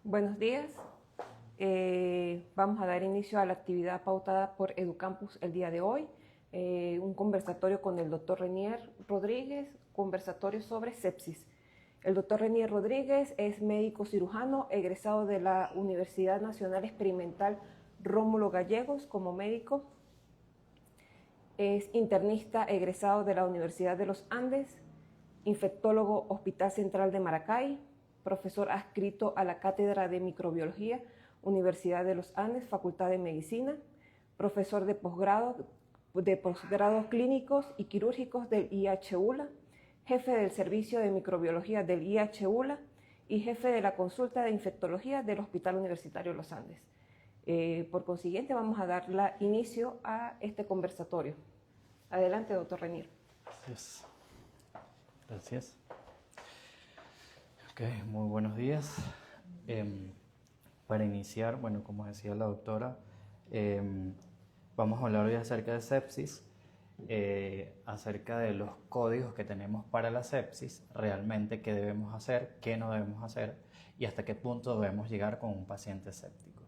Buenos días. Vamos a dar inicio a la actividad pautada por Educampus el día de hoy. Un conversatorio con el doctor Renier Rodríguez, conversatorio sobre sepsis. El doctor Renier Rodríguez es médico cirujano egresado de la Universidad Nacional Experimental Rómulo Gallegos como médico. Es internista egresado de la Universidad de los Andes, infectólogo Hospital Central de Maracay, profesor adscrito a la Cátedra de Microbiología, Universidad de los Andes, Facultad de Medicina, profesor de posgrados clínicos y quirúrgicos del IH-ULA, jefe del Servicio de Microbiología del IH-ULA y jefe de la consulta de infectología del Hospital Universitario de los Andes. Por consiguiente, vamos a dar inicio a este conversatorio. Adelante, doctor Renier. Gracias. Gracias. Ok, muy buenos días. Para iniciar, bueno, como decía la doctora, vamos a hablar hoy acerca de sepsis, acerca de los códigos que tenemos para la sepsis, realmente qué debemos hacer, qué no debemos hacer y hasta qué punto debemos llegar con un paciente séptico.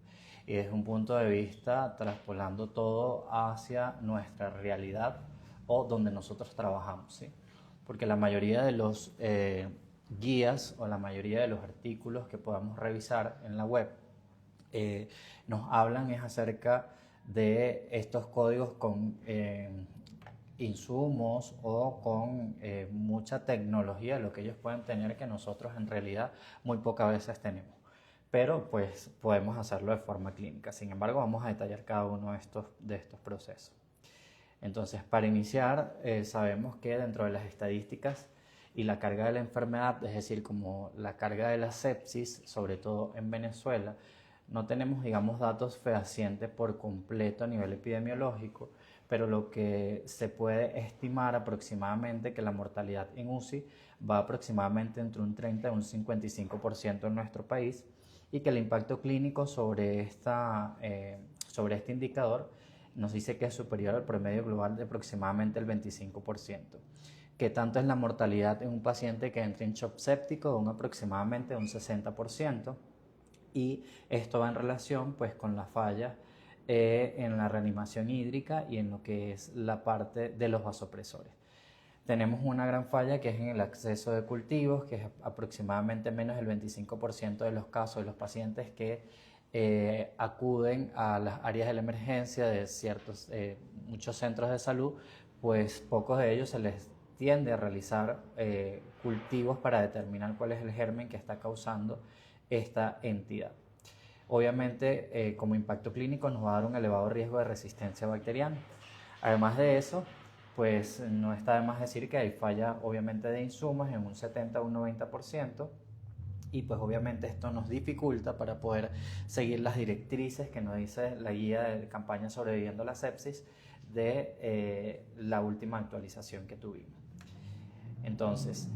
Y desde un punto de vista traspolando todo hacia nuestra realidad o donde nosotros trabajamos, ¿sí? Porque la mayoría de los guías o la mayoría de los artículos que podamos revisar en la web nos hablan es acerca de estos códigos con insumos o con mucha tecnología, lo que ellos pueden tener que nosotros en realidad muy pocas veces tenemos. Pero pues podemos hacerlo de forma clínica. Sin embargo, vamos a detallar cada uno de estos procesos. Entonces, para iniciar, sabemos que dentro de las estadísticas y la carga de la enfermedad, es decir, como la carga de la sepsis, sobre todo en Venezuela, no tenemos, digamos, datos fehacientes por completo a nivel epidemiológico, pero lo que se puede estimar aproximadamente que la mortalidad en UCI va aproximadamente entre un 30 y un 55% en nuestro país y que el impacto clínico sobre este indicador nos dice que es superior al promedio global de aproximadamente el 25%. ¿Qué tanto es la mortalidad en un paciente que entra en shock séptico? Un aproximadamente un 60%. Y esto va en relación pues con la falla en la reanimación hídrica y en lo que es la parte de los vasopresores. Tenemos una gran falla que es en el acceso de cultivos, que es aproximadamente menos del 25% de los casos de los pacientes que acuden a las áreas de la emergencia de muchos centros de salud, pues pocos de ellos se les tiende a realizar cultivos para determinar cuál es el germen que está causando esta entidad. Obviamente, como impacto clínico nos va a dar un elevado riesgo de resistencia bacteriana. Además de eso, pues no está de más decir que hay falla obviamente de insumos en un 70 o un 90%, y pues obviamente esto nos dificulta para poder seguir las directrices que nos dice la guía de campaña sobreviviendo a la sepsis de la última actualización que tuvimos. Entonces,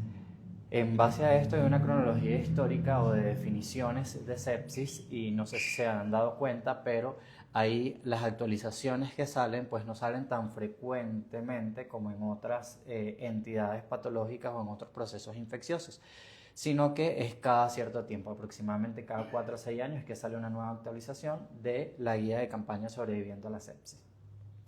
en base a esto hay una cronología histórica o de definiciones de sepsis y no sé si se han dado cuenta, pero ahí las actualizaciones que salen pues no salen tan frecuentemente como en otras entidades patológicas o en otros procesos infecciosos, sino que es cada cierto tiempo, aproximadamente cada 4 o 6 años que sale una nueva actualización de la guía de campaña sobreviviendo a la sepsis.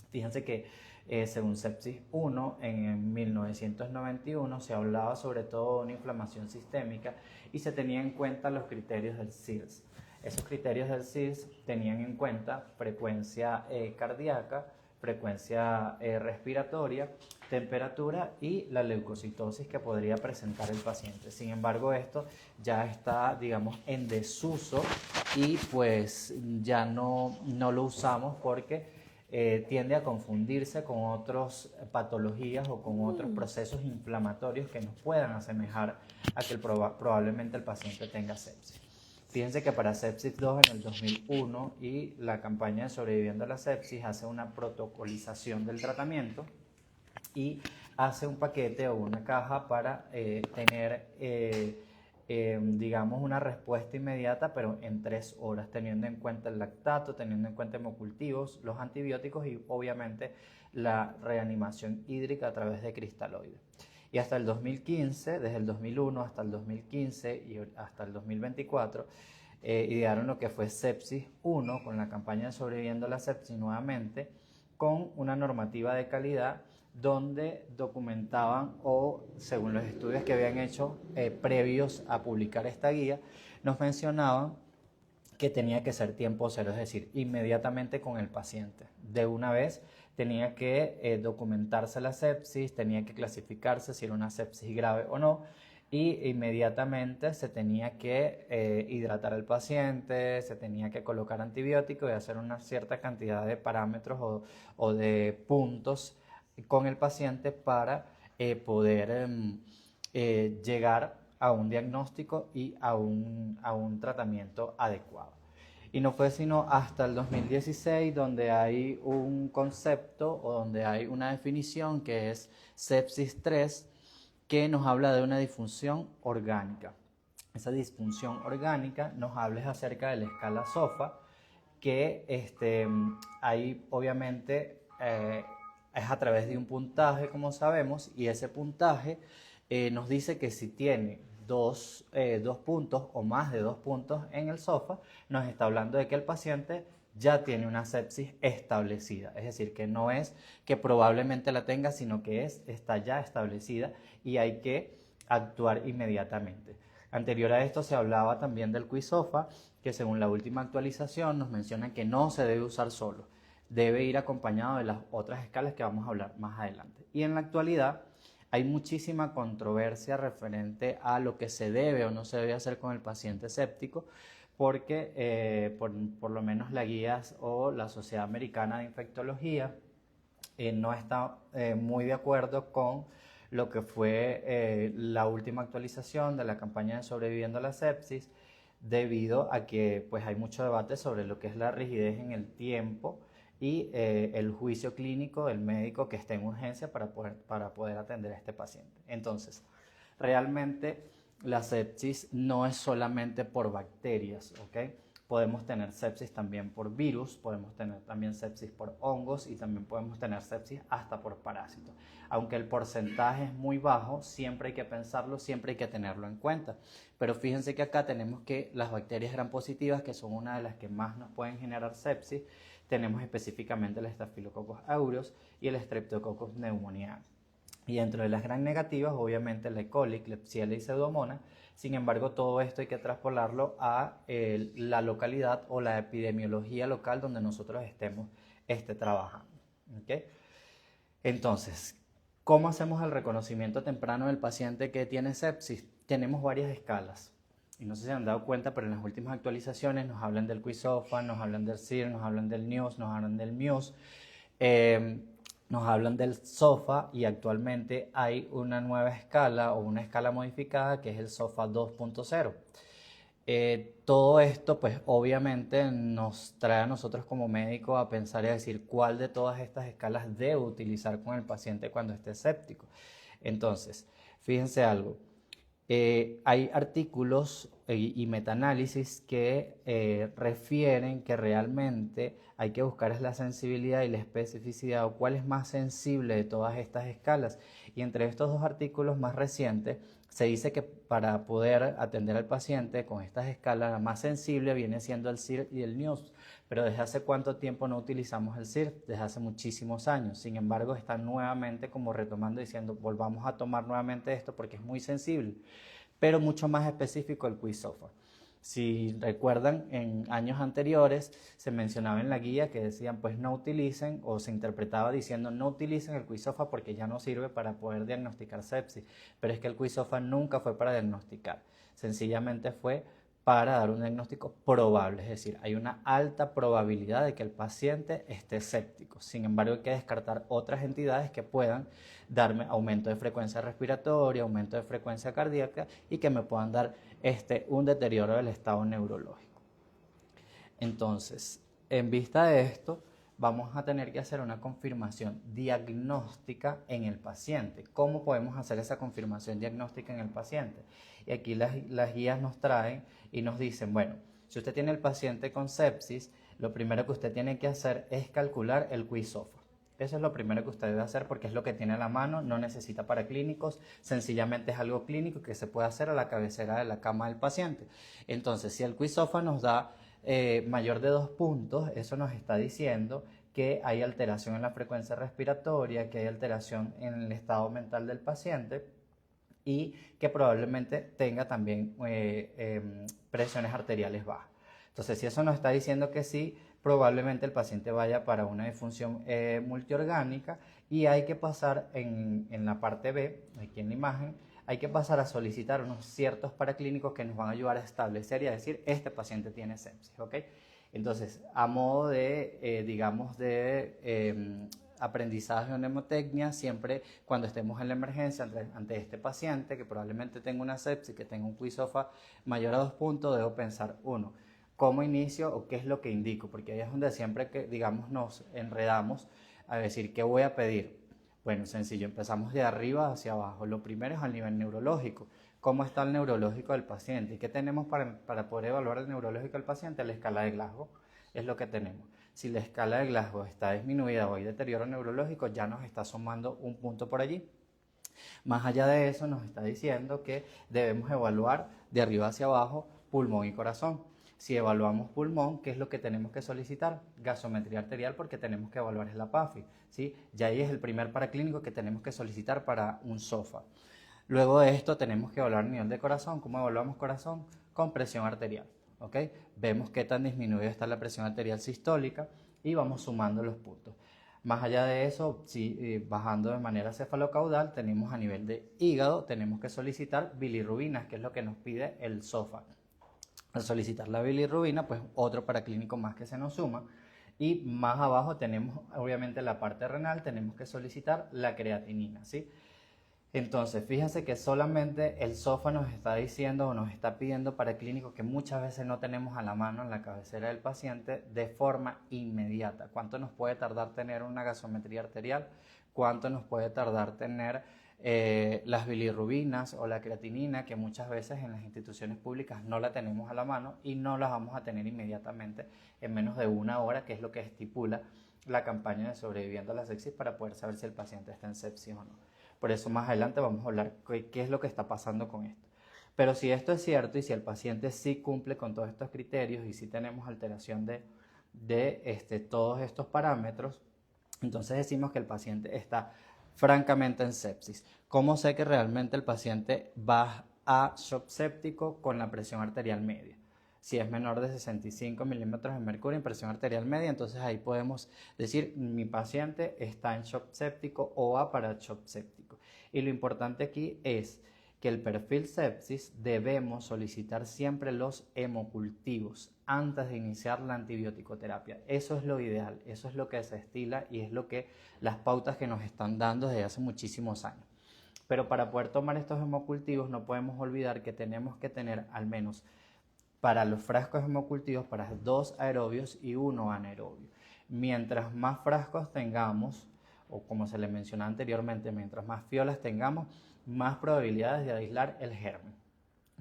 Fíjense que según Sepsis 1, en 1991 se hablaba sobre todo de una inflamación sistémica y se tenían en cuenta los criterios del CIRS. Esos criterios del CIRS tenían en cuenta frecuencia cardíaca, frecuencia respiratoria, temperatura y la leucocitosis que podría presentar el paciente. Sin embargo, esto ya está, digamos, en desuso y pues ya no lo usamos porque tiende a confundirse con otras patologías o con otros procesos inflamatorios que nos puedan asemejar a que probablemente el paciente tenga sepsis. Fíjense que para Sepsis 2 en el 2001 y la campaña de sobreviviendo a la sepsis hace una protocolización del tratamiento y hace un paquete o una caja para tener digamos una respuesta inmediata pero en 3 horas, teniendo en cuenta el lactato, teniendo en cuenta hemocultivos, los antibióticos y obviamente la reanimación hídrica a través de cristaloides. Y hasta el 2015, desde el 2001 hasta el 2015 y hasta el 2024, idearon lo que fue Sepsis 1 con la campaña de Sobreviviendo a la Sepsis nuevamente, con una normativa de calidad donde documentaban o, según los estudios que habían hecho previos a publicar esta guía, nos mencionaban que tenía que ser tiempo cero, es decir, inmediatamente con el paciente. De una vez tenía que documentarse la sepsis, tenía que clasificarse si era una sepsis grave o no, y inmediatamente se tenía que hidratar al paciente, se tenía que colocar antibiótico y hacer una cierta cantidad de parámetros o de puntos con el paciente para poder llegar a un diagnóstico y a un tratamiento adecuado. Y no fue sino hasta el 2016 donde hay un concepto o donde hay una definición que es sepsis 3, que nos habla de una disfunción orgánica. Esa disfunción orgánica nos habla acerca de la escala SOFA, que ahí obviamente es a través de un puntaje, como sabemos, y ese puntaje nos dice que si tiene dos puntos o más de 2 puntos en el SOFA, nos está hablando de que el paciente ya tiene una sepsis establecida, es decir, que no es que probablemente la tenga, sino que está ya establecida y hay que actuar inmediatamente. Anterior a esto se hablaba también del QI-SOFA, que según la última actualización nos menciona que no se debe usar solo, debe ir acompañado de las otras escalas que vamos a hablar más adelante. Y en la actualidad hay muchísima controversia referente a lo que se debe o no se debe hacer con el paciente séptico, porque por lo menos la guías o la Sociedad Americana de Infectología no está muy de acuerdo con lo que fue la última actualización de la campaña de Sobreviviendo a la Sepsis, debido a que pues, hay mucho debate sobre lo que es la rigidez en el tiempo y el juicio clínico del médico que esté en urgencia para poder atender a este paciente. Entonces, realmente la sepsis no es solamente por bacterias, ¿ok? Podemos tener sepsis también por virus, podemos tener también sepsis por hongos y también podemos tener sepsis hasta por parásitos. Aunque el porcentaje es muy bajo, siempre hay que pensarlo, siempre hay que tenerlo en cuenta. Pero fíjense que acá tenemos que las bacterias gram positivas, que son una de las que más nos pueden generar sepsis, tenemos específicamente el Staphylococcus aureus y el Streptococcus pneumoniae. Y dentro de las gram negativas, obviamente la E. coli, Klebsiella y Pseudomonas. Sin embargo, todo esto hay que traspolarlo a la localidad o la epidemiología local donde nosotros estemos trabajando. ¿Okay? Entonces, ¿cómo hacemos el reconocimiento temprano del paciente que tiene sepsis? Tenemos varias escalas. Y no sé si se han dado cuenta, pero en las últimas actualizaciones nos hablan del QI-SOFA, nos hablan del SIR, nos hablan del NIOS, nos hablan del MIOS. Nos hablan del SOFA y actualmente hay una nueva escala o una escala modificada que es el SOFA 2.0. Todo esto pues obviamente nos trae a nosotros como médicos a pensar y a decir cuál de todas estas escalas debo utilizar con el paciente cuando esté séptico. Entonces, fíjense algo. Hay artículos y metaanálisis que refieren que realmente hay que buscar es la sensibilidad y la especificidad o cuál es más sensible de todas estas escalas. Y entre estos dos artículos más recientes se dice que para poder atender al paciente con estas escalas, la más sensible viene siendo el SIR y el NIOS. Pero ¿desde hace cuánto tiempo no utilizamos el SIR? Desde hace muchísimos años. Sin embargo, están nuevamente como retomando diciendo, volvamos a tomar nuevamente esto porque es muy sensible, pero mucho más específico el QI-SOFA. Si recuerdan, en años anteriores se mencionaba en la guía que decían pues no utilicen, o se interpretaba diciendo no utilicen el QI-SOFA porque ya no sirve para poder diagnosticar sepsis, pero es que el QI-SOFA nunca fue para diagnosticar, sencillamente fue para dar un diagnóstico probable, es decir, hay una alta probabilidad de que el paciente esté séptico. Sin embargo, hay que descartar otras entidades que puedan darme aumento de frecuencia respiratoria, aumento de frecuencia cardíaca y que me puedan dar un deterioro del estado neurológico. Entonces, en vista de esto, vamos a tener que hacer una confirmación diagnóstica en el paciente. ¿Cómo podemos hacer esa confirmación diagnóstica en el paciente? Y aquí las guías nos traen y nos dicen, bueno, si usted tiene el paciente con sepsis, lo primero que usted tiene que hacer es calcular el QI-SOFA. Eso es lo primero que usted debe hacer porque es lo que tiene a la mano, no necesita paraclínicos, sencillamente es algo clínico que se puede hacer a la cabecera de la cama del paciente. Entonces, si el QI-SOFA nos da mayor de 2 puntos, eso nos está diciendo que hay alteración en la frecuencia respiratoria, que hay alteración en el estado mental del paciente y que probablemente tenga también presiones arteriales bajas. Entonces, si eso nos está diciendo que sí, probablemente el paciente vaya para una disfunción multiorgánica y hay que pasar en la parte B, aquí en la imagen, hay que pasar a solicitar unos ciertos paraclínicos que nos van a ayudar a establecer y a decir, este paciente tiene sepsis, ¿ok? Entonces, a modo de, digamos, de aprendizaje o mnemotecnia, siempre cuando estemos en la emergencia ante este paciente que probablemente tenga una sepsis, que tenga un QI-SOFA mayor a 2 puntos, debo pensar, uno, ¿cómo inicio o qué es lo que indico? Porque ahí es donde siempre que, digamos, nos enredamos a decir, ¿qué voy a pedir? Bueno, sencillo, empezamos de arriba hacia abajo. Lo primero es al nivel neurológico. ¿Cómo está el neurológico del paciente? ¿Y qué tenemos para poder evaluar el neurológico del paciente? La escala de Glasgow es lo que tenemos. Si la escala de Glasgow está disminuida o hay deterioro neurológico, ya nos está sumando un punto por allí. Más allá de eso, nos está diciendo que debemos evaluar de arriba hacia abajo pulmón y corazón. Si evaluamos pulmón, ¿qué es lo que tenemos que solicitar? Gasometría arterial porque tenemos que evaluar la PAFI, ¿sí? Ya ahí es el primer paraclínico que tenemos que solicitar para un SOFA. Luego de esto tenemos que evaluar el nivel de corazón. ¿Cómo evaluamos corazón? Con presión arterial, ¿ok? Vemos qué tan disminuida está la presión arterial sistólica y vamos sumando los puntos. Más allá de eso, si bajando de manera cefalocaudal, tenemos a nivel de hígado, tenemos que solicitar bilirrubinas, que es lo que nos pide el SOFA. Al solicitar la bilirrubina, pues otro paraclínico más que se nos suma. Y más abajo tenemos, obviamente, la parte renal, tenemos que solicitar la creatinina, ¿sí? Entonces, fíjense que solamente el SOFA nos está diciendo o nos está pidiendo paraclínicos que muchas veces no tenemos a la mano en la cabecera del paciente de forma inmediata. ¿Cuánto nos puede tardar tener una gasometría arterial? ¿Cuánto nos puede tardar tener las bilirrubinas o la creatinina, que muchas veces en las instituciones públicas no la tenemos a la mano y no las vamos a tener inmediatamente en menos de 1 hora, que es lo que estipula la campaña de sobreviviendo a la sepsis para poder saber si el paciente está en sepsis o no? Por eso más adelante vamos a hablar qué es lo que está pasando con esto. Pero si esto es cierto y si el paciente sí cumple con todos estos criterios y si tenemos alteración de todos estos parámetros, entonces decimos que el paciente está francamente en sepsis. ¿Cómo sé que realmente el paciente va a shock séptico con la presión arterial media? Si es menor de 65 milímetros de mercurio en presión arterial media, entonces ahí podemos decir mi paciente está en shock séptico o va para shock séptico. Y lo importante aquí es que el perfil sepsis debemos solicitar siempre los hemocultivos antes de iniciar la antibiótico-terapia. Eso es lo ideal, eso es lo que se estila y es lo que las pautas que nos están dando desde hace muchísimos años. Pero para poder tomar estos hemocultivos no podemos olvidar que tenemos que tener al menos para los frascos hemocultivos para 2 aerobios y 1 anaerobio. Mientras más frascos tengamos, o como se le mencionó anteriormente, mientras más fiolas tengamos, más probabilidades de aislar el germen.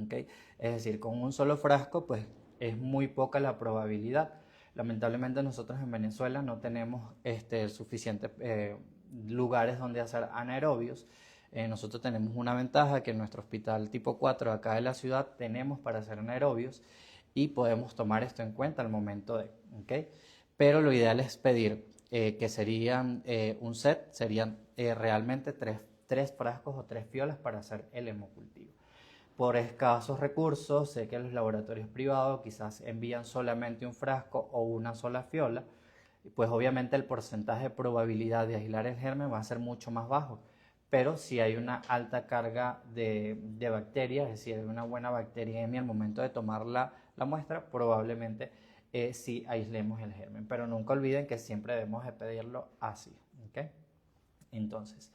¿Okay? Es decir, con un solo frasco, pues es muy poca la probabilidad. Lamentablemente nosotros en Venezuela no tenemos suficientes lugares donde hacer anaerobios. Nosotros tenemos una ventaja que en nuestro hospital tipo 4 acá de la ciudad tenemos para hacer anaerobios y podemos tomar esto en cuenta al momento de, ¿okay? Pero lo ideal es pedir que serían un set, serían realmente tres frascos o 3 fiolas para hacer el hemocultivo. Por escasos recursos, sé que los laboratorios privados quizás envían solamente un frasco o una sola fiola, pues obviamente el porcentaje de probabilidad de aislar el germen va a ser mucho más bajo. Pero si hay una alta carga de bacterias, es decir, hay una buena bacteriemia al momento de tomar la muestra, probablemente sí aislemos el germen. Pero nunca olviden que siempre debemos de pedirlo así, ¿okay? Entonces,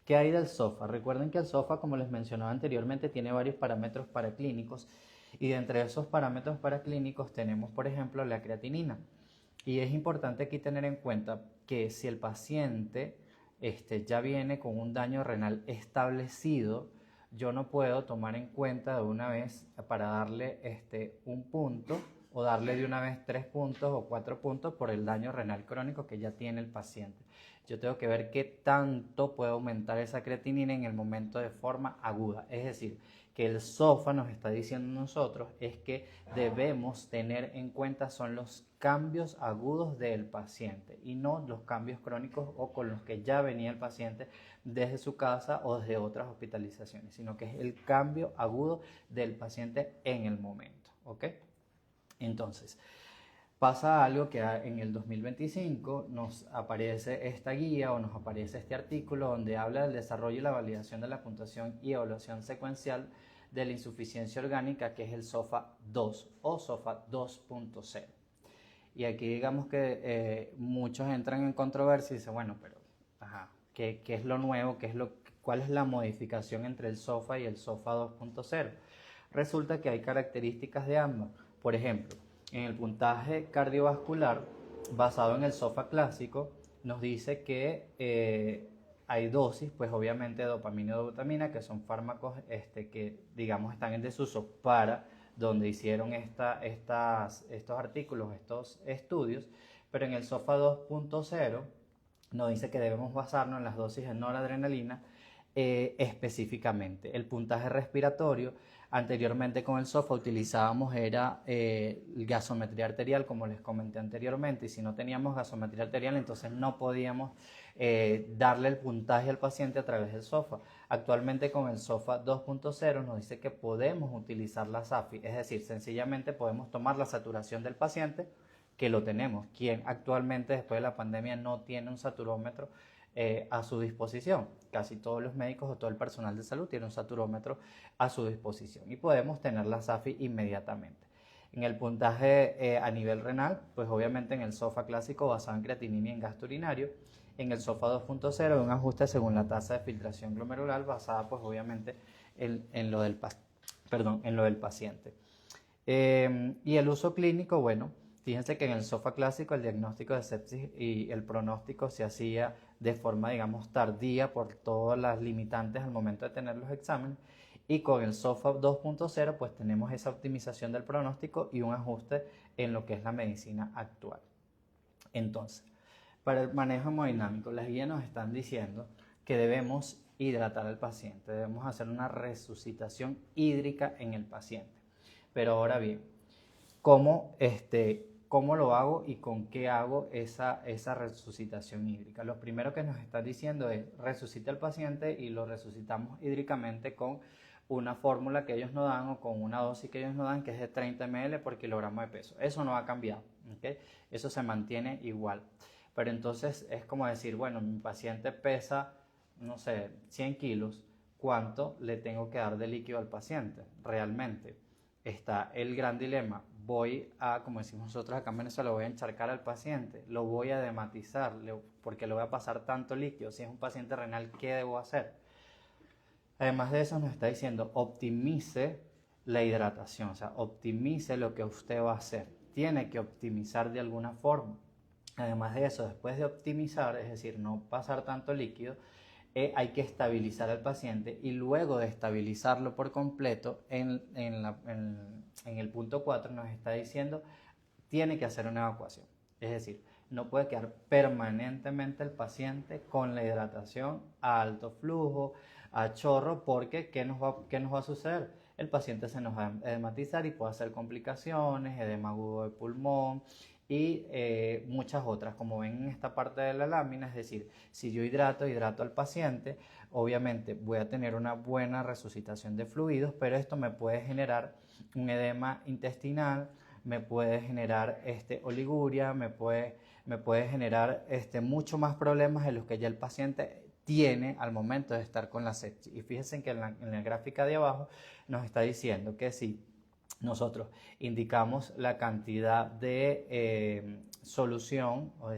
¿qué hay del SOFA? Recuerden que el SOFA, como les mencionaba anteriormente, tiene varios parámetros paraclínicos y de entre esos parámetros paraclínicos tenemos, por ejemplo, la creatinina. Y es importante aquí tener en cuenta que si el paciente ya viene con un daño renal establecido, yo no puedo tomar en cuenta de una vez para darle un punto o darle de una vez 3 puntos o 4 puntos por el daño renal crónico que ya tiene el paciente. Yo tengo que ver qué tanto puede aumentar esa creatinina en el momento de forma aguda. Es decir, que el SOFA nos está diciendo a nosotros es que debemos tener en cuenta son los cambios agudos del paciente y no los cambios crónicos o con los que ya venía el paciente desde su casa o desde otras hospitalizaciones, sino que es el cambio agudo del paciente en el momento, ¿ok? Entonces, pasa algo que en el 2025 nos aparece esta guía o nos aparece este artículo donde habla del desarrollo y la validación de la puntuación y evaluación secuencial de la insuficiencia orgánica, que es el SOFA 2 o SOFA 2.0. Y aquí digamos que muchos entran en controversia y dicen, bueno, pero ajá, ¿qué es lo nuevo? ¿Cuál es la modificación entre el SOFA y el SOFA 2.0? Resulta que hay características de ambas. Por ejemplo, en el puntaje cardiovascular, basado en el SOFA clásico, nos dice que hay dosis, pues obviamente de dopamina y dobutamina, que son fármacos que, digamos, están en desuso para donde hicieron estos artículos, estos estudios, pero en el SOFA 2.0 nos dice que debemos basarnos en las dosis de noradrenalina específicamente. El puntaje respiratorio, anteriormente con el SOFA utilizábamos gasometría arterial, como les comenté anteriormente, y si no teníamos gasometría arterial, entonces no podíamos darle el puntaje al paciente a través del SOFA. Actualmente con el SOFA 2.0 nos dice que podemos utilizar la SAFI, es decir, sencillamente podemos tomar la saturación del paciente, que lo tenemos. Quien actualmente después de la pandemia no tiene un saturómetro a su disposición. Casi todos los médicos o todo el personal de salud tiene un saturómetro a su disposición y podemos tener la SAFI inmediatamente. En el puntaje a nivel renal, pues obviamente en el SOFA clásico basado en creatinina y en gasto urinario, en el SOFA 2.0 un ajuste según la tasa de filtración glomerular basada pues obviamente en lo del paciente. Y el uso clínico, bueno, fíjense que en el SOFA clásico el diagnóstico de sepsis y el pronóstico se hacía de forma, digamos, tardía por todas las limitantes al momento de tener los exámenes. Y con el SOFA 2.0 pues tenemos esa optimización del pronóstico y un ajuste en lo que es la medicina actual. Entonces, para el manejo hemodinámico, las guías nos están diciendo que debemos hidratar al paciente, debemos hacer una resucitación hídrica en el paciente. Pero ahora bien, ¿cómo lo hago y con qué hago esa resucitación hídrica? Lo primero que nos están diciendo es resucita al paciente y lo resucitamos hídricamente con una fórmula que ellos nos dan o con una dosis que ellos nos dan que es de 30 ml por kilogramo de peso. Eso no ha cambiado, ¿okay? Eso se mantiene igual. Pero entonces es como decir, bueno, mi paciente pesa, no sé, 100 kilos, ¿cuánto le tengo que dar de líquido al paciente realmente? Está el gran dilema. Voy a, como decimos nosotros acá en Venezuela, voy a encharcar al paciente, lo voy a dematizar, porque le voy a pasar tanto líquido. Si es un paciente renal, ¿qué debo hacer? Además de eso nos está diciendo, optimice la hidratación, o sea, optimice lo que usted va a hacer. Tiene que optimizar de alguna forma. Además de eso, después de optimizar, es decir, no pasar tanto líquido, hay que estabilizar al paciente y luego de estabilizarlo por completo, en el punto 4 nos está diciendo, tiene que hacer una evacuación. Es decir, no puede quedar permanentemente el paciente con la hidratación a alto flujo, a chorro, porque ¿qué nos va a suceder? El paciente se nos va a edematizar y puede hacer complicaciones, edema agudo de pulmón y muchas otras, como ven en esta parte de la lámina. Es decir, si yo hidrato al paciente, obviamente voy a tener una buena resucitación de fluidos, pero esto me puede generar un edema intestinal, me puede generar oliguria, me puede generar mucho más problemas de los que ya el paciente tiene al momento de estar con la sepsis. Y fíjense que en la gráfica de abajo nos está diciendo que si nosotros indicamos la cantidad de solución, o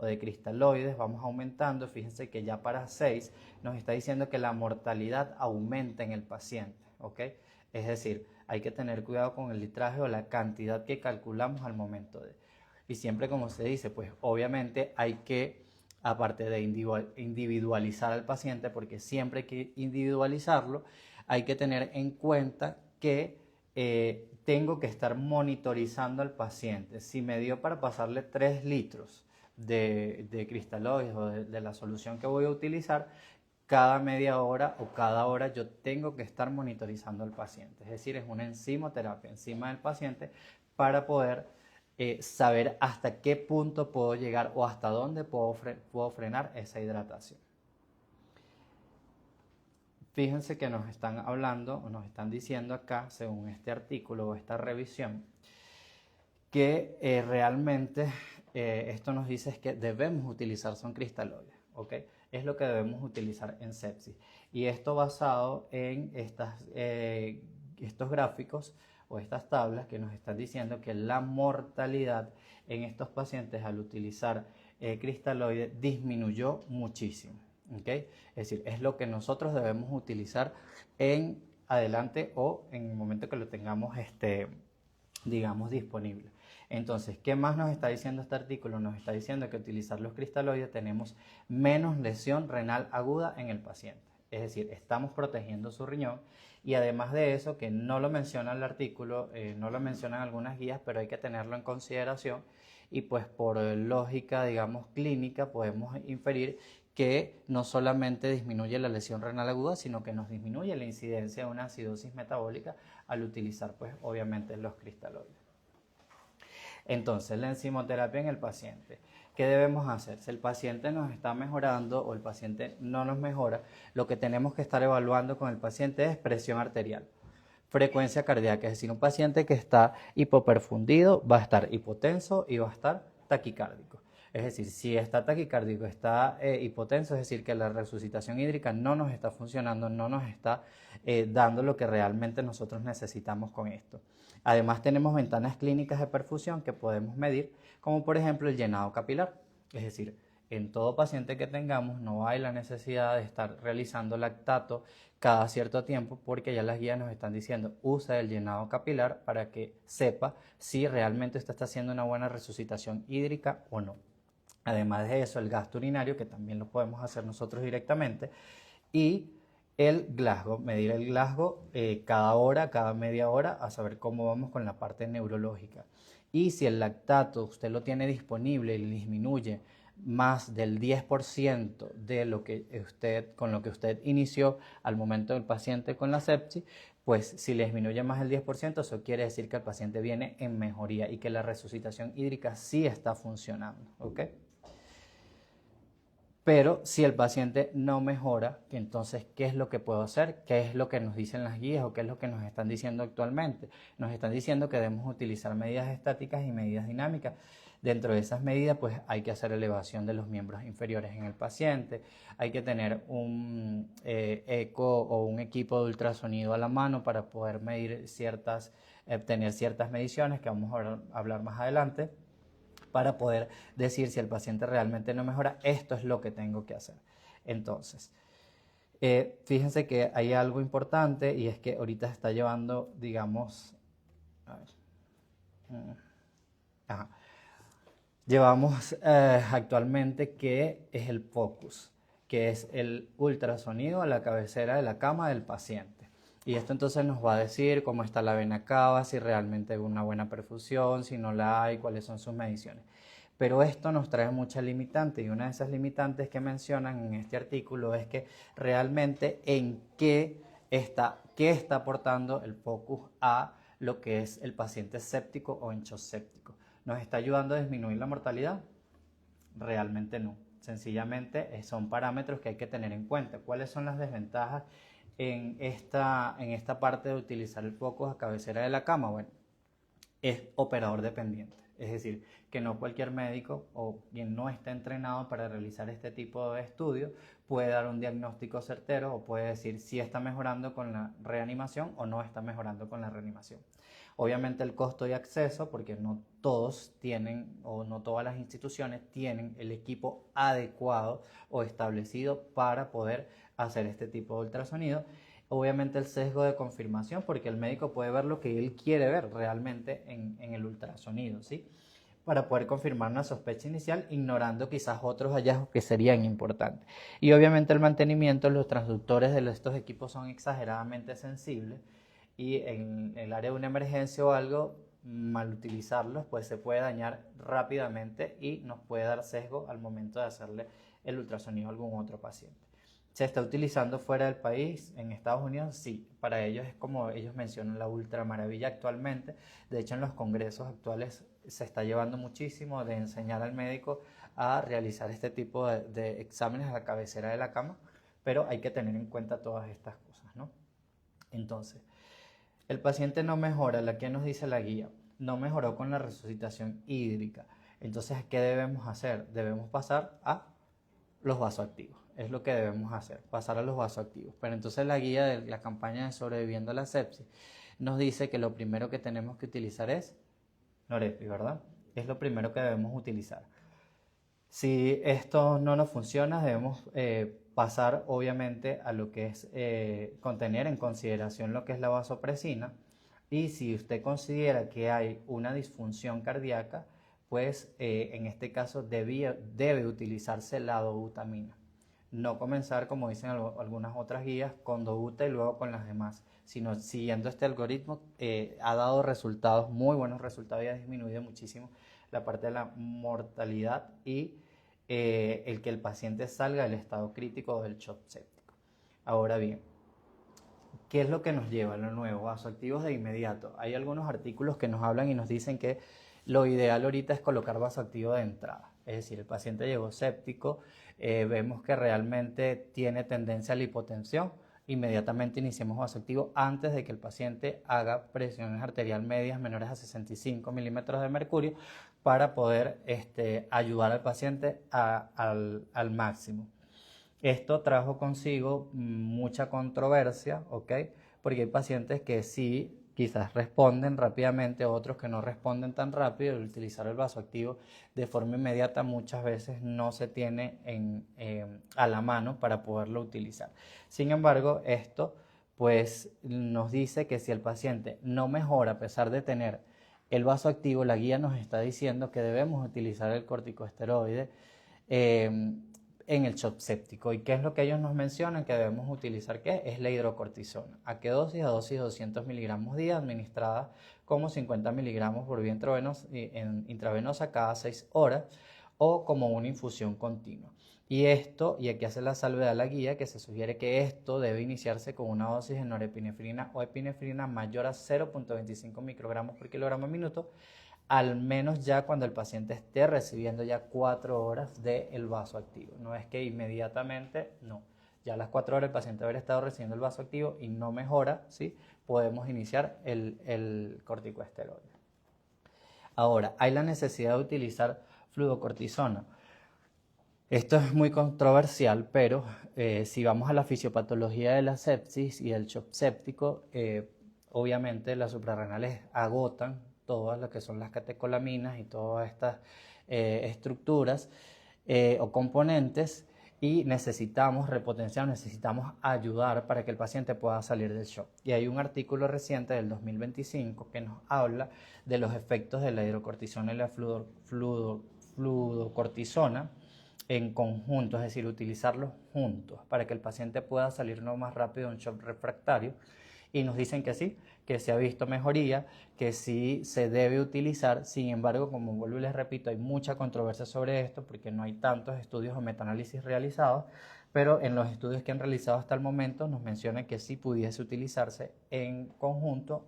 de cristaloides, vamos aumentando. Fíjense que ya para 6 nos está diciendo que la mortalidad aumenta en el paciente, ¿ok? Es decir, hay que tener cuidado con el litraje o la cantidad que calculamos al momento de... Y siempre, como se dice, pues obviamente hay que, aparte de individualizar al paciente, porque siempre hay que individualizarlo, hay que tener en cuenta que tengo que estar monitorizando al paciente. Si me dio para pasarle 3 litros de cristaloides o de la solución que voy a utilizar, cada media hora o cada hora yo tengo que estar monitorizando al paciente. Es decir, es una enzimoterapia encima del paciente para poder saber hasta qué punto puedo llegar o hasta dónde puedo frenar esa hidratación. Fíjense que nos están hablando o nos están diciendo acá, según este artículo o esta revisión, que realmente esto nos dice es que debemos utilizar son cristaloides, ¿ok? Es lo que debemos utilizar en sepsis. Y esto basado en estos gráficos o estas tablas que nos están diciendo que la mortalidad en estos pacientes al utilizar cristaloides disminuyó muchísimo. ¿Okay? Es decir, es lo que nosotros debemos utilizar en adelante o en el momento que lo tengamos, digamos, disponible. Entonces, ¿qué más nos está diciendo este artículo? Nos está diciendo que utilizar los cristaloides tenemos menos lesión renal aguda en el paciente. Es decir, estamos protegiendo su riñón y además de eso, que no lo menciona el artículo, no lo mencionan algunas guías, pero hay que tenerlo en consideración y pues por lógica, digamos, clínica, podemos inferir que no solamente disminuye la lesión renal aguda, sino que nos disminuye la incidencia de una acidosis metabólica al utilizar, pues, obviamente los cristaloides. Entonces, la enzimoterapia en el paciente. ¿Qué debemos hacer? Si el paciente nos está mejorando o el paciente no nos mejora, lo que tenemos que estar evaluando con el paciente es presión arterial, frecuencia cardíaca, es decir, un paciente que está hipoperfundido va a estar hipotenso y va a estar taquicárdico. Es decir, si está taquicárdico, está hipotenso, es decir, que la resucitación hídrica no nos está funcionando, no nos está dando lo que realmente nosotros necesitamos con esto. Además, tenemos ventanas clínicas de perfusión que podemos medir, como por ejemplo el llenado capilar. Es decir, en todo paciente que tengamos no hay la necesidad de estar realizando lactato cada cierto tiempo porque ya las guías nos están diciendo usa el llenado capilar para que sepa si realmente usted está haciendo una buena resucitación hídrica o no. Además de eso, el gasto urinario, que también lo podemos hacer nosotros directamente, y el Glasgow, medir el Glasgow cada hora, cada media hora, a saber cómo vamos con la parte neurológica. Y si el lactato usted lo tiene disponible y disminuye más del 10% de lo que con lo que usted inició al momento del paciente con la sepsis, pues si le disminuye más del 10%, eso quiere decir que el paciente viene en mejoría y que la resucitación hídrica sí está funcionando, ¿ok? Pero si el paciente no mejora, entonces, ¿qué es lo que puedo hacer? ¿Qué es lo que nos dicen las guías o qué es lo que nos están diciendo actualmente? Nos están diciendo que debemos utilizar medidas estáticas y medidas dinámicas. Dentro de esas medidas, pues hay que hacer elevación de los miembros inferiores en el paciente, hay que tener un eco o un equipo de ultrasonido a la mano para poder medir tener ciertas mediciones que vamos a hablar más adelante, para poder decir si el paciente realmente no mejora, esto es lo que tengo que hacer. Entonces, fíjense que hay algo importante y es que ahorita está llevando, digamos, a ver, llevamos actualmente que es el POCUS, que es el ultrasonido a la cabecera de la cama del paciente. Y esto entonces nos va a decir cómo está la vena cava, si realmente hay una buena perfusión, si no la hay, cuáles son sus mediciones. Pero esto nos trae muchas limitantes y una de esas limitantes que mencionan en este artículo es que realmente qué está aportando el POCUS a lo que es el paciente séptico o hinchoséptico. ¿Nos está ayudando a disminuir la mortalidad? Realmente no. Sencillamente son parámetros que hay que tener en cuenta. ¿Cuáles son las desventajas en esta parte de utilizar el POCUS a cabecera de la cama? Bueno, es operador dependiente. Es decir, que no cualquier médico o quien no está entrenado para realizar este tipo de estudios puede dar un diagnóstico certero o puede decir si está mejorando con la reanimación o no está mejorando con la reanimación. Obviamente el costo de acceso, porque no todos tienen o no todas las instituciones tienen el equipo adecuado o establecido para poder hacer este tipo de ultrasonido. Obviamente el sesgo de confirmación, porque el médico puede ver lo que él quiere ver realmente en el ultrasonido, ¿sí? Para poder confirmar una sospecha inicial, ignorando quizás otros hallazgos que serían importantes. Y obviamente el mantenimiento, los transductores de estos equipos son exageradamente sensibles y en el área de una emergencia o algo, mal utilizarlos, pues se puede dañar rápidamente y nos puede dar sesgo al momento de hacerle el ultrasonido a algún otro paciente. ¿Se está utilizando fuera del país, en Estados Unidos? Sí, para ellos es como ellos mencionan la ultra maravilla actualmente. De hecho, en los congresos actuales se está llevando muchísimo de enseñar al médico a realizar este tipo de exámenes a la cabecera de la cama, pero hay que tener en cuenta todas estas cosas, ¿no? Entonces, el paciente no mejora, la que nos dice la guía, no mejoró con la resucitación hídrica. Entonces, ¿qué debemos hacer? Debemos pasar a los vasoactivos. Es lo que debemos hacer, pasar a los vasoactivos. Pero entonces la guía de la campaña de sobreviviendo a la sepsis nos dice que lo primero que tenemos que utilizar es Norepi, ¿verdad? Es lo primero que debemos utilizar. Si esto no nos funciona, debemos pasar obviamente a lo que es tener en consideración lo que es la vasopresina. Y si usted considera que hay una disfunción cardíaca, pues en este caso debe utilizarse la dobutamina. No comenzar, como dicen algunas otras guías, con dobuta y luego con las demás, sino siguiendo este algoritmo ha dado resultados, muy buenos resultados, y ha disminuido muchísimo la parte de la mortalidad y el que el paciente salga del estado crítico del shock séptico. Ahora bien, ¿qué es lo que nos lleva a lo nuevo? Vasoactivos de inmediato. Hay algunos artículos que nos hablan y nos dicen que lo ideal ahorita es colocar vasoactivo de entrada. Es decir, el paciente llegó séptico, vemos que realmente tiene tendencia a la hipotensión, inmediatamente iniciemos vasoactivo antes de que el paciente haga presiones arterial medias menores a 65 milímetros de mercurio para poder ayudar al paciente al máximo. Esto trajo consigo mucha controversia, ¿ok? Porque hay pacientes que sí, quizás responden rápidamente, otros que no responden tan rápido. El utilizar el vasoactivo de forma inmediata muchas veces no se tiene a la mano para poderlo utilizar. Sin embargo, esto pues nos dice que si el paciente no mejora a pesar de tener el vasoactivo, la guía nos está diciendo que debemos utilizar el corticosteroide en el shock séptico. ¿Y qué es lo que ellos nos mencionan que debemos utilizar? ¿Qué es la hidrocortisona? ¿A qué dosis? A dosis de 200 miligramos día, administrada como 50 miligramos por vía intravenosa cada 6 horas o como una infusión continua. Y aquí hace la salvedad la guía que se sugiere que esto debe iniciarse con una dosis de norepinefrina o epinefrina mayor a 0.25 microgramos por kilogramo minuto, al menos ya cuando el paciente esté recibiendo ya 4 horas del vasoactivo. No es que inmediatamente, no. Ya a las 4 horas el paciente haber estado recibiendo el vasoactivo y no mejora, ¿sí? Podemos iniciar el corticosteroide. Ahora, hay la necesidad de utilizar fluocortisona. Esto es muy controversial, pero si vamos a la fisiopatología de la sepsis y el shock séptico, obviamente las suprarrenales agotan todas lo que son las catecolaminas y todas estas estructuras o componentes, y necesitamos repotenciar, necesitamos ayudar para que el paciente pueda salir del shock. Y hay un artículo reciente del 2025 que nos habla de los efectos de la hidrocortisona y la fluocortisona en conjunto, es decir, utilizarlos juntos para que el paciente pueda salir lo más rápido de un shock refractario. Y nos dicen que sí, que se ha visto mejoría, que sí se debe utilizar. Sin embargo, como vuelvo y les repito, hay mucha controversia sobre esto porque no hay tantos estudios o metaanálisis realizados, pero en los estudios que han realizado hasta el momento nos mencionan que sí pudiese utilizarse en conjunto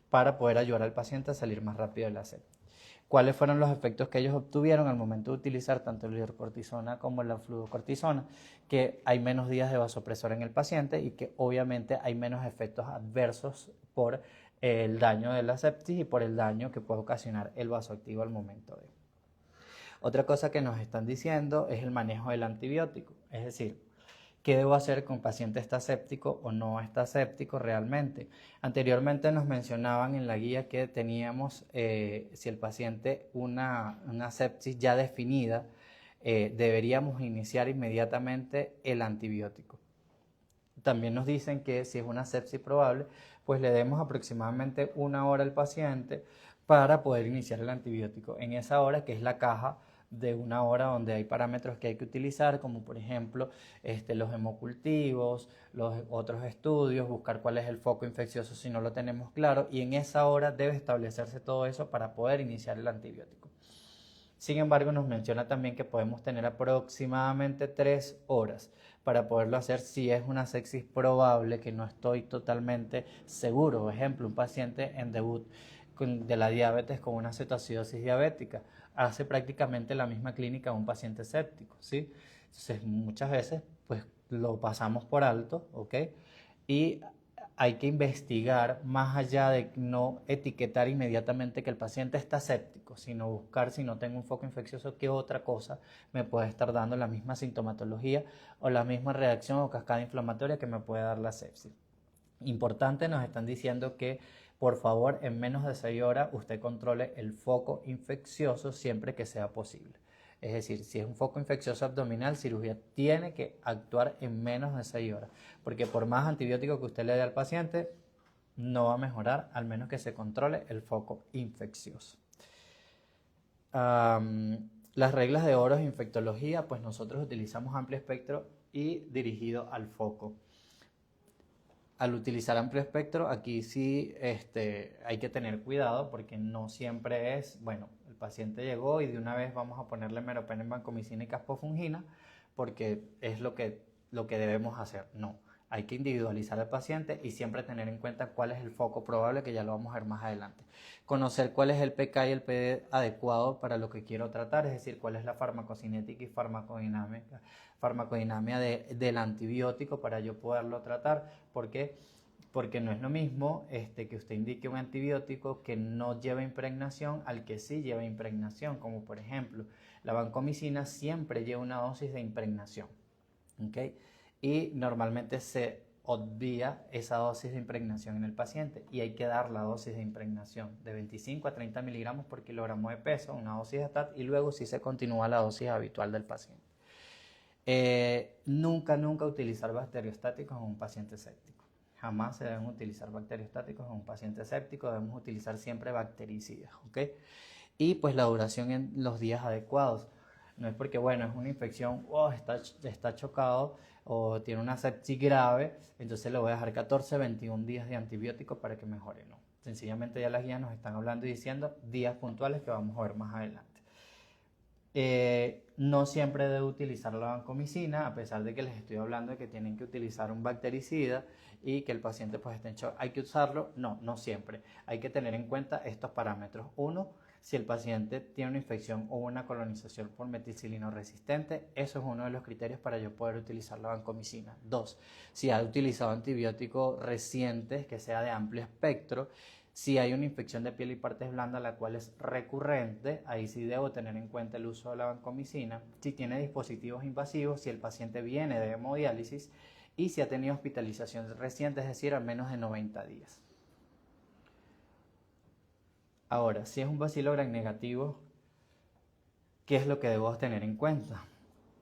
para poder ayudar al paciente a salir más rápido de la sepsis. ¿Cuáles fueron los efectos que ellos obtuvieron al momento de utilizar tanto la hidrocortisona como la fluocortisona? Que hay menos días de vasopresor en el paciente y que obviamente hay menos efectos adversos por el daño de la sepsis y por el daño que puede ocasionar el vasoactivo al momento de. Otra cosa que nos están diciendo es el manejo del antibiótico, es decir, ¿qué debo hacer con paciente está séptico o no está séptico realmente? Anteriormente nos mencionaban en la guía que teníamos, si el paciente una sepsis ya definida, deberíamos iniciar inmediatamente el antibiótico. También nos dicen que si es una sepsis probable, pues le demos aproximadamente 1 hora al paciente para poder iniciar el antibiótico. En esa hora, que es la caja de 1 hora donde hay parámetros que hay que utilizar, como por ejemplo los hemocultivos, los otros estudios, buscar cuál es el foco infeccioso si no lo tenemos claro, y en esa hora debe establecerse todo eso para poder iniciar el antibiótico. Sin embargo, nos menciona también que podemos tener aproximadamente 3 horas para poderlo hacer si es una sepsis probable, que no estoy totalmente seguro. Por ejemplo, un paciente en debut de la diabetes con una cetoacidosis diabética hace prácticamente la misma clínica a un paciente séptico, ¿sí? Entonces, muchas veces pues lo pasamos por alto, ¿ok? Y hay que investigar más allá de no etiquetar inmediatamente que el paciente está séptico, sino buscar si no tengo un foco infeccioso, qué otra cosa me puede estar dando la misma sintomatología o la misma reacción o cascada inflamatoria que me puede dar la sepsis. Importante, nos están diciendo que por favor en menos de 6 horas usted controle el foco infeccioso siempre que sea posible. Es decir, si es un foco infeccioso abdominal, cirugía tiene que actuar en menos de 6 horas, porque por más antibiótico que usted le dé al paciente, no va a mejorar al menos que se controle el foco infeccioso. Las reglas de oro en infectología, pues nosotros utilizamos amplio espectro y dirigido al foco. Al utilizar amplio espectro, aquí sí hay que tener cuidado porque no siempre es, bueno, el paciente llegó y de una vez vamos a ponerle meropenem, vancomicina y caspofungina porque es lo que debemos hacer. No, hay que individualizar al paciente y siempre tener en cuenta cuál es el foco probable, que ya lo vamos a ver más adelante. Conocer cuál es el PK y el PD adecuado para lo que quiero tratar, es decir, cuál es la farmacocinética y farmacodinamia del antibiótico para yo poderlo tratar. ¿Por qué? Porque no es lo mismo que usted indique un antibiótico que no lleva impregnación al que sí lleva impregnación, como por ejemplo la vancomicina siempre lleva una dosis de impregnación, ¿okay? Y normalmente se obvia esa dosis de impregnación en el paciente y hay que dar la dosis de impregnación de 25 a 30 miligramos por kilogramo de peso, una dosis de STAT, y luego sí se continúa la dosis habitual del paciente. Nunca utilizar bacteriostáticos en un paciente séptico. Jamás se deben utilizar bacteriostáticos en un paciente séptico, debemos utilizar siempre bactericidas, ¿ok? Y pues la duración en los días adecuados. No es porque, bueno, es una infección, está chocado o tiene una sepsis grave, entonces le voy a dejar 14, 21 días de antibiótico para que mejore, no. Sencillamente ya las guías nos están hablando y diciendo días puntuales que vamos a ver más adelante. No siempre debe utilizar la vancomicina, a pesar de que les estoy hablando de que tienen que utilizar un bactericida y que el paciente pues esté en shock. ¿Hay que usarlo? No siempre. Hay que tener en cuenta estos parámetros. Uno, si el paciente tiene una infección o una colonización por meticilino resistente, eso es uno de los criterios para yo poder utilizar la vancomicina. Dos, si ha utilizado antibióticos recientes que sea de amplio espectro. Si hay una infección de piel y partes blandas, la cual es recurrente, ahí sí debo tener en cuenta el uso de la vancomicina. Si tiene dispositivos invasivos, si el paciente viene de hemodiálisis y si ha tenido hospitalización reciente, es decir, al menos de 90 días. Ahora, si es un bacilo gram negativo, ¿qué es lo que debo tener en cuenta?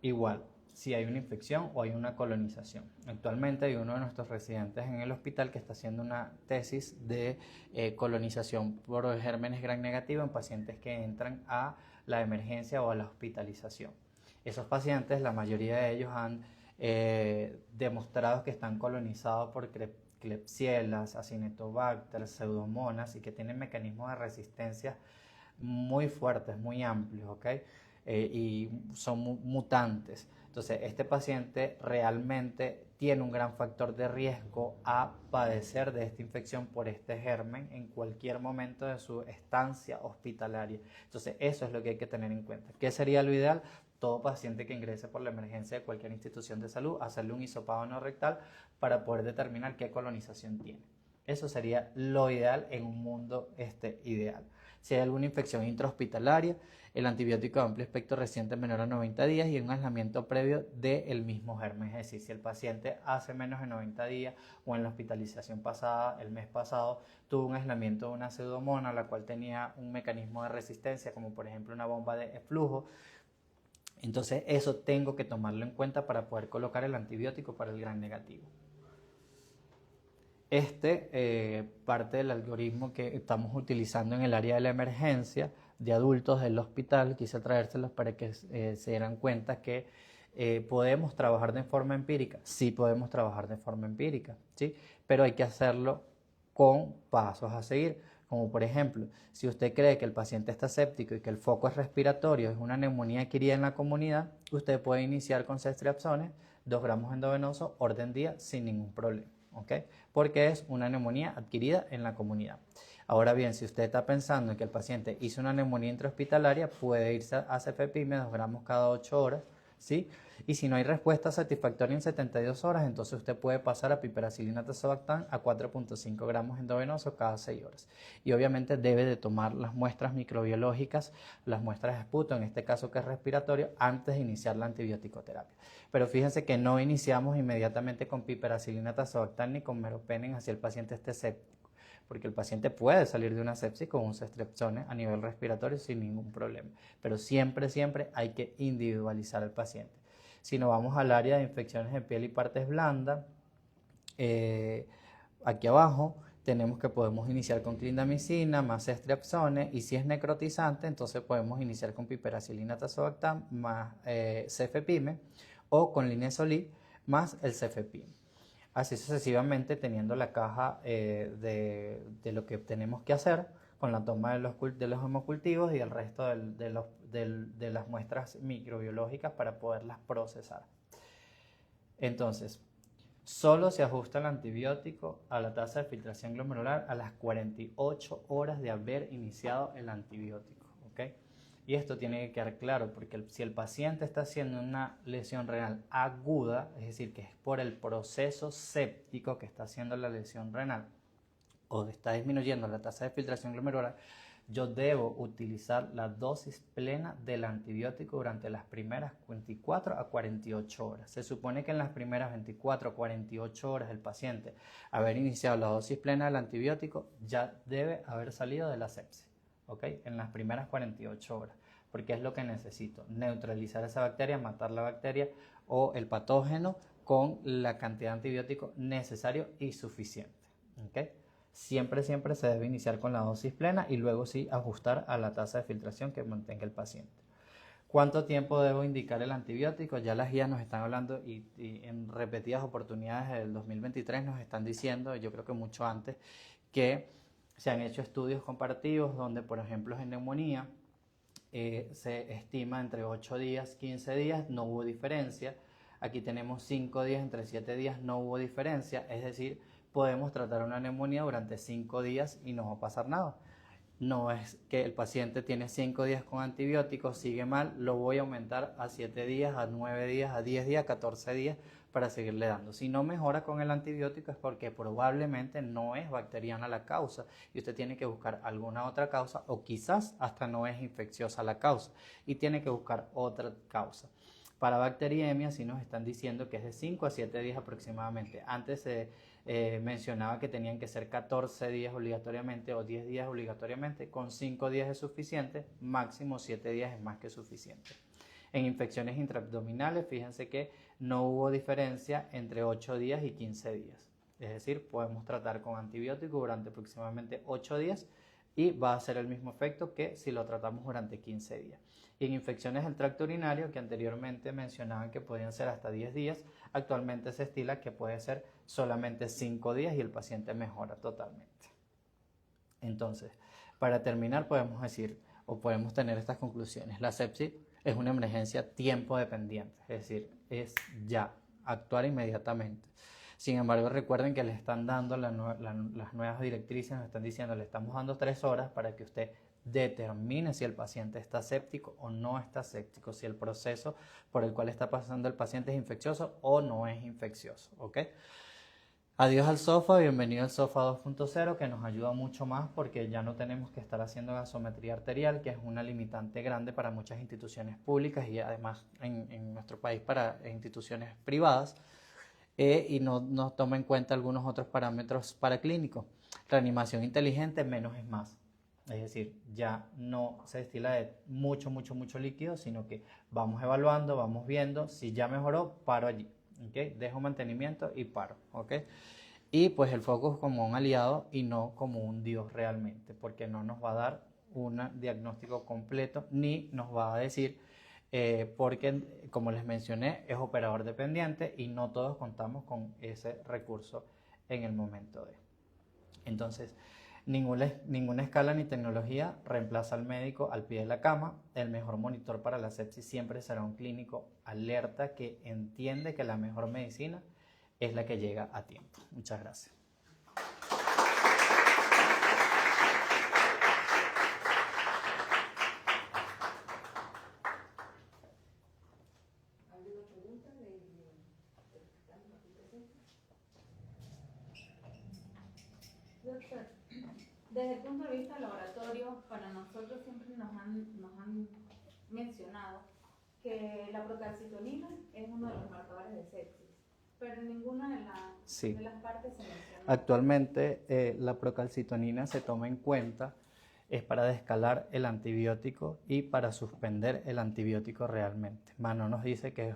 Igual, si hay una infección o hay una colonización. Actualmente hay uno de nuestros residentes en el hospital que está haciendo una tesis de colonización por gérmenes gram negativo en pacientes que entran a la emergencia o a la hospitalización. Esos pacientes, la mayoría de ellos han demostrado que están colonizados por Klebsiella, Acinetobacter, Pseudomonas y que tienen mecanismos de resistencia muy fuertes, muy amplios, ¿ok? Y son mutantes. Entonces, este paciente realmente tiene un gran factor de riesgo a padecer de esta infección por este germen en cualquier momento de su estancia hospitalaria. Entonces, eso es lo que hay que tener en cuenta. ¿Qué sería lo ideal? Todo paciente que ingrese por la emergencia de cualquier institución de salud, hacerle un hisopado no rectal para poder determinar qué colonización tiene. Eso sería lo ideal en un mundo ideal. Si hay alguna infección intrahospitalaria, el antibiótico de amplio espectro reciente menor a 90 días y un aislamiento previo del mismo germen. Es decir, si el paciente hace menos de 90 días o en la hospitalización pasada, el mes pasado, tuvo un aislamiento de una pseudomona, la cual tenía un mecanismo de resistencia, como por ejemplo una bomba de flujo, entonces eso tengo que tomarlo en cuenta para poder colocar el antibiótico para el gram negativo. Parte del algoritmo que estamos utilizando en el área de la emergencia de adultos del hospital, quise traérselos para que se dieran cuenta que podemos trabajar de forma empírica. Sí podemos trabajar de forma empírica, ¿sí? Pero hay que hacerlo con pasos a seguir. Como por ejemplo, si usted cree que el paciente está séptico y que el foco es respiratorio, es una neumonía adquirida en la comunidad, usted puede iniciar con ceftriaxones, 2 gramos endovenoso, orden día, sin ningún problema, ¿ok? Porque es una neumonía adquirida en la comunidad. Ahora bien, si usted está pensando en que el paciente hizo una neumonía intrahospitalaria, puede irse a cefepime 2 gramos cada 8 horas, ¿sí? Y si no hay respuesta satisfactoria en 72 horas, entonces usted puede pasar a piperacilina tazobactam a 4.5 gramos endovenoso cada 6 horas. Y obviamente debe de tomar las muestras microbiológicas, las muestras de esputo, en este caso que es respiratorio, antes de iniciar la antibiótico-terapia. Pero fíjense que no iniciamos inmediatamente con piperacilina tazobactam ni con meropenem así el paciente esté séptico, porque el paciente puede salir de una sepsis con un ceftriaxone a nivel respiratorio sin ningún problema. Pero siempre, siempre hay que individualizar al paciente. Si nos vamos al área de infecciones de piel y partes blandas, aquí abajo tenemos que podemos iniciar con clindamicina más ceftriaxone, y si es necrotizante, entonces podemos iniciar con piperacilina tazobactam más cefepime, o con linezolid más el cefepime. Así sucesivamente, teniendo la caja de lo que tenemos que hacer con la toma de los hemocultivos y el resto de las muestras microbiológicas para poderlas procesar. Entonces, solo se ajusta el antibiótico a la tasa de filtración glomerular a las 48 horas de haber iniciado el antibiótico, ¿ok? Y esto tiene que quedar claro, porque si el paciente está haciendo una lesión renal aguda, es decir, que es por el proceso séptico que está haciendo la lesión renal, o está disminuyendo la tasa de filtración glomerular, yo debo utilizar la dosis plena del antibiótico durante las primeras 24 a 48 horas. Se supone que en las primeras 24 a 48 horas el paciente, haber iniciado la dosis plena del antibiótico, ya debe haber salido de la sepsis, ¿ok? En las primeras 48 horas, porque es lo que necesito, neutralizar esa bacteria, matar la bacteria o el patógeno con la cantidad de antibiótico necesario y suficiente, ¿ok? Siempre, siempre se debe iniciar con la dosis plena y luego sí ajustar a la tasa de filtración que mantenga el paciente. ¿Cuánto tiempo debo indicar el antibiótico? Ya las guías nos están hablando y en repetidas oportunidades del 2023 nos están diciendo, yo creo que mucho antes, que se han hecho estudios comparativos donde, por ejemplo, en neumonía se estima entre 8 días, 15 días, no hubo diferencia. Aquí tenemos 5 días, entre 7 días no hubo diferencia, es decir, podemos tratar una neumonía durante 5 días y no va a pasar nada. No es que el paciente tiene 5 días con antibióticos, sigue mal, lo voy a aumentar a 7 días, a 9 días, a 10 días, 14 días para seguirle dando. Si no mejora con el antibiótico es porque probablemente no es bacteriana la causa y usted tiene que buscar alguna otra causa, o quizás hasta no es infecciosa la causa y tiene que buscar otra causa. Para bacteriemia sí nos están diciendo que es de 5 a 7 días aproximadamente. Antes se mencionaba que tenían que ser 14 días obligatoriamente o 10 días obligatoriamente. Con 5 días es suficiente, máximo 7 días es más que suficiente. En infecciones intraabdominales, fíjense que no hubo diferencia entre 8 días y 15 días. Es decir, podemos tratar con antibiótico durante aproximadamente 8 días y va a hacer el mismo efecto que si lo tratamos durante 15 días. Y en infecciones del tracto urinario, que anteriormente mencionaban que podían ser hasta 10 días, actualmente se estila que puede ser solamente 5 días y el paciente mejora totalmente. Entonces, para terminar podemos decir o podemos tener estas conclusiones. La sepsis es una emergencia tiempo dependiente, es decir, es ya, actuar inmediatamente. Sin embargo, recuerden que le están dando las nuevas directrices, nos están diciendo, le estamos dando 3 horas para que usted determine si el paciente está séptico o no está séptico, si el proceso por el cual está pasando el paciente es infeccioso o no es infeccioso, ¿ok? Adiós al SOFA, bienvenido al SOFA 2.0, que nos ayuda mucho más porque ya no tenemos que estar haciendo gasometría arterial, que es una limitante grande para muchas instituciones públicas y además en nuestro país para instituciones privadas, y no toma en cuenta algunos otros parámetros paraclínicos. Reanimación inteligente, menos es más. Es decir, ya no se destila de mucho líquido, sino que vamos evaluando, vamos viendo, si ya mejoró, paro allí. ¿Okay? Dejo mantenimiento y paro, ¿ok? Y pues el focus como un aliado y no como un dios realmente, porque no nos va a dar un diagnóstico completo ni nos va a decir, porque como les mencioné, es operador dependiente y no todos contamos con ese recurso en el momento de. Entonces, ninguna escala ni tecnología reemplaza al médico al pie de la cama. El mejor monitor para la sepsis siempre será un clínico alerta que entiende que la mejor medicina es la que llega a tiempo. Muchas gracias. ¿Alguna pregunta de los que estamos aquí presentes? Doctor, desde el punto de vista laboratorio, para nosotros siempre nos han mencionado que la procalcitonina es uno de los marcadores de sepsis, pero en ninguna de las partes se menciona. Actualmente la procalcitonina se toma en cuenta es para descalar el antibiótico y para suspender el antibiótico realmente. Mano nos dice que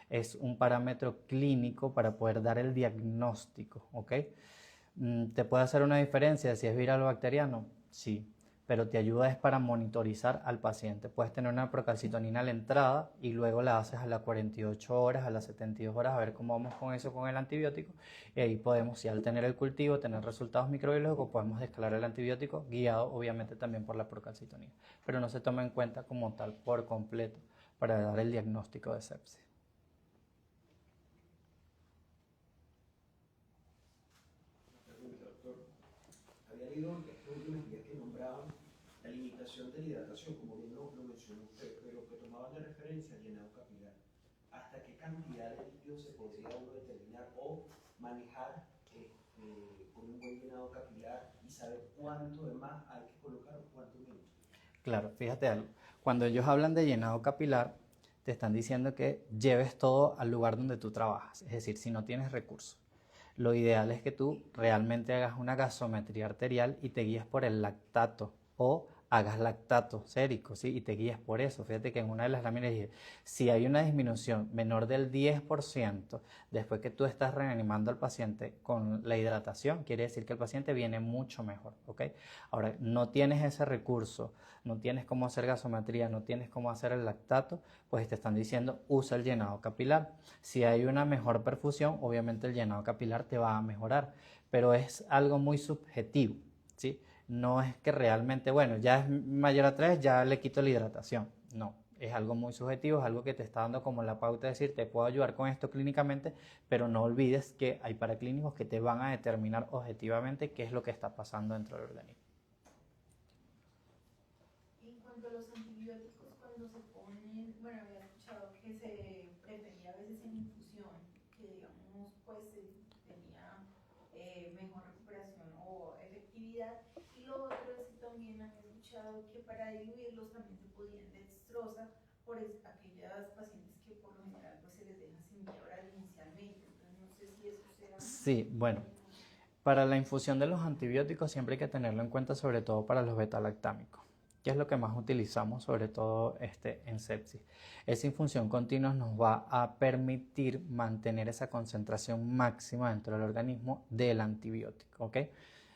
es un parámetro clínico para poder dar el diagnóstico, ¿ok? ¿Te puede hacer una diferencia si es viral o bacteriano? Sí, pero te ayuda es para monitorizar al paciente. Puedes tener una procalcitonina a la entrada y luego la haces a las 48 horas, a las 72 horas, a ver cómo vamos con eso con el antibiótico. Y ahí podemos, si al tener el cultivo, tener resultados microbiológicos, podemos descalar el antibiótico, guiado obviamente también por la procalcitonina. Pero no se toma en cuenta como tal por completo para dar el diagnóstico de sepsis. Había leído estos últimos días que nombraban la limitación de la hidratación, como bien lo mencionó usted, pero que tomaban de referencia el llenado capilar. ¿Hasta qué cantidad de líquido se podría uno determinar o manejar con un buen llenado capilar y saber cuánto de más hay que colocar o cuánto menos? Claro, fíjate algo. Cuando ellos hablan de llenado capilar, te están diciendo que lleves todo al lugar donde tú trabajas. Es decir, si no tienes recursos. Lo ideal es que tú realmente hagas una gasometría arterial y te guíes por el lactato o hagas lactato sérico, ¿sí? Y te guíes por eso. Fíjate que en una de las láminas dije, si hay una disminución menor del 10% después que tú estás reanimando al paciente con la hidratación, quiere decir que el paciente viene mucho mejor, ¿ok? Ahora, no tienes ese recurso, no tienes cómo hacer gasometría, no tienes cómo hacer el lactato, pues te están diciendo, usa el llenado capilar. Si hay una mejor perfusión, obviamente el llenado capilar te va a mejorar, pero es algo muy subjetivo, ¿sí? No es que realmente, bueno, ya es mayor a 3, ya le quito la hidratación. No, es algo muy subjetivo, es algo que te está dando como la pauta de decir, te puedo ayudar con esto clínicamente, pero no olvides que hay paraclínicos que te van a determinar objetivamente qué es lo que está pasando dentro del organismo. En cuanto a los antibióticos, cuando se ponen, bueno, había escuchado que se prefería a veces en infusión, que digamos, pues tenía mejor recuperación o efectividad. Y lo otro es que también había escuchado que para diluirlos también se podían dextrosa por aquellas pacientes que por lo general pues se les deja sin vía oral inicialmente. Entonces no sé si eso sea... Sí, bueno. Para la infusión de los antibióticos siempre hay que tenerlo en cuenta, sobre todo para los betalactámicos, que es lo que más utilizamos, sobre todo en sepsis. Esa infusión continua nos va a permitir mantener esa concentración máxima dentro del organismo del antibiótico, ¿ok?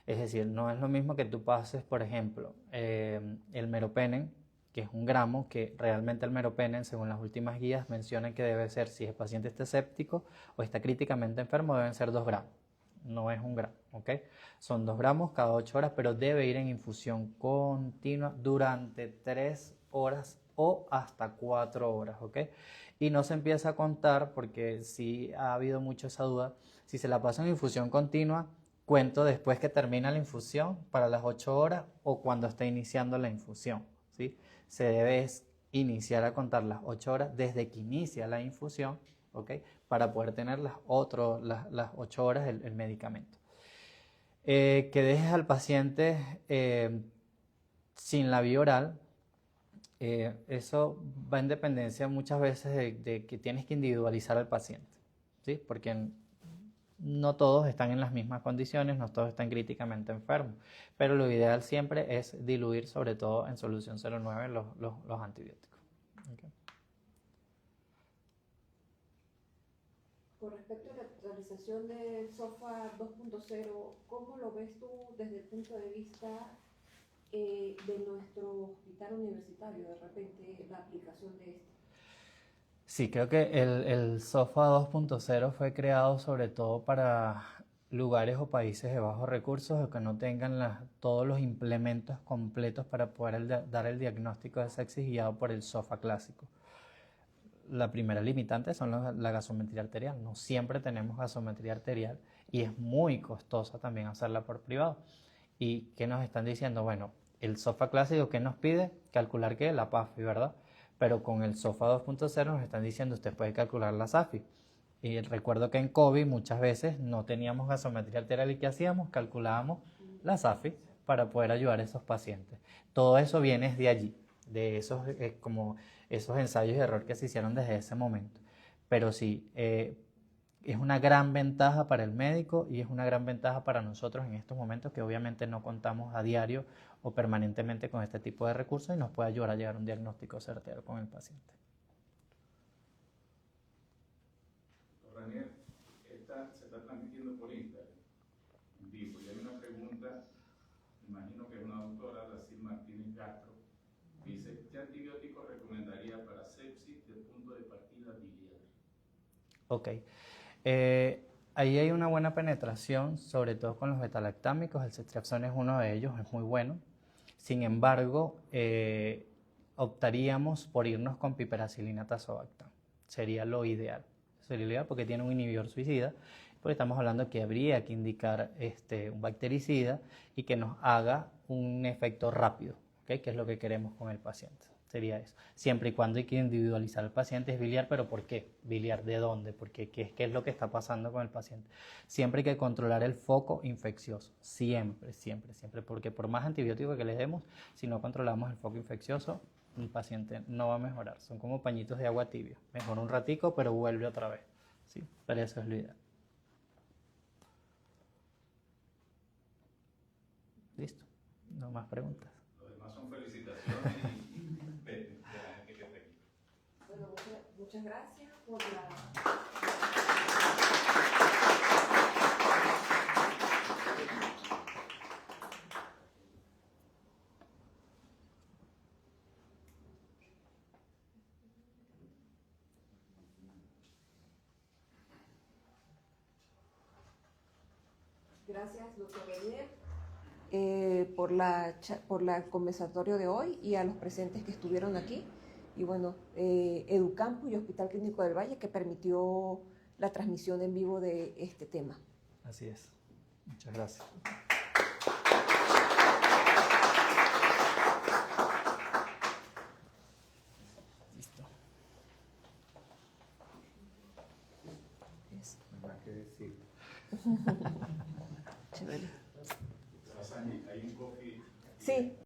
Es decir, no es lo mismo que tú pases, por ejemplo, el meropenem, que es 1 gramo, que realmente el meropenem, según las últimas guías, menciona que debe ser, si el paciente está séptico o está críticamente enfermo, deben ser 2 gramos. No es 1 gramo, ¿ok? Son 2 gramos cada 8 horas, pero debe ir en infusión continua durante 3 horas o hasta 4 horas, ¿ok? Y no se empieza a contar, porque sí ha habido mucho esa duda, si se la pasa en infusión continua, cuento después que termina la infusión para las 8 horas o cuando está iniciando la infusión, ¿sí? Se debe iniciar a contar las 8 horas desde que inicia la infusión, ¿ok? Para poder tener las 8 horas el medicamento. Que dejes al paciente sin la vía oral, eso va en dependencia muchas veces de que tienes que individualizar al paciente, ¿sí? Porque no todos están en las mismas condiciones, no todos están críticamente enfermos, pero lo ideal siempre es diluir, sobre todo en solución 0,9, los antibióticos. Okay. Con respecto a la actualización del SOFA 2.0, ¿cómo lo ves tú desde el punto de vista de nuestro hospital universitario, de repente, la aplicación de este? Sí, creo que el SOFA 2.0 fue creado sobre todo para lugares o países de bajos recursos o que no tengan todos los implementos completos para poder dar el diagnóstico de sepsis guiado por el SOFA clásico. La primera limitante son la gasometría arterial. No siempre tenemos gasometría arterial y es muy costosa también hacerla por privado. ¿Y qué nos están diciendo? Bueno, el SOFA clásico, ¿qué nos pide? Calcular ¿qué? La PAFI, ¿verdad? Pero con el SOFA 2.0 nos están diciendo usted puede calcular la SAFI. Y recuerdo que en COVID muchas veces no teníamos gasometría arterial y ¿qué hacíamos? Calculábamos la SAFI para poder ayudar a esos pacientes. Todo eso viene de allí, de esos, como esos ensayos de error que se hicieron desde ese momento. Pero sí, es una gran ventaja para el médico y es una gran ventaja para nosotros en estos momentos que obviamente no contamos a diario o permanentemente con este tipo de recursos y nos puede ayudar a llegar a un diagnóstico certero con el paciente. Ranier, se está transmitiendo por Instagram, en vivo, y hay una pregunta, imagino que es una doctora, Dacil Martínez Castro, dice, ¿qué antibiótico recomendaría para sepsis de punto de partida biliar? Ok. Ahí hay una buena penetración, sobre todo con los betalactámicos, el ceftriaxona es uno de ellos, es muy bueno. Sin embargo, optaríamos por irnos con piperacilina tazobactam, sería lo ideal. Sería lo ideal porque tiene un inhibidor suicida, porque estamos hablando que habría que indicar un bactericida y que nos haga un efecto rápido, ¿okay? Que es lo que queremos con el paciente. Sería eso. Siempre y cuando hay que individualizar al paciente es biliar, pero ¿por qué? ¿Biliar de dónde? Porque ¿qué es lo que está pasando con el paciente? Siempre hay que controlar el foco infeccioso. Siempre, siempre, siempre. Porque por más antibiótico que le demos, si no controlamos el foco infeccioso, el paciente no va a mejorar. Son como pañitos de agua tibia. Mejora un ratico, pero vuelve otra vez. ¿Sí? Pero eso es lo ideal. Listo. No más preguntas. Los demás son felicitaciones y de la gente que está aquí. Bueno, muchas gracias por la... Gracias, doctor Ranier, por el conversatorio de hoy y a los presentes que estuvieron aquí. Y bueno, Educampo y Hospital Clínico del Valle que permitió la transmisión en vivo de este tema. Así es. Muchas gracias. Listo. No hay más que decir. Chévere. Sasani, hay un coffee. Sí.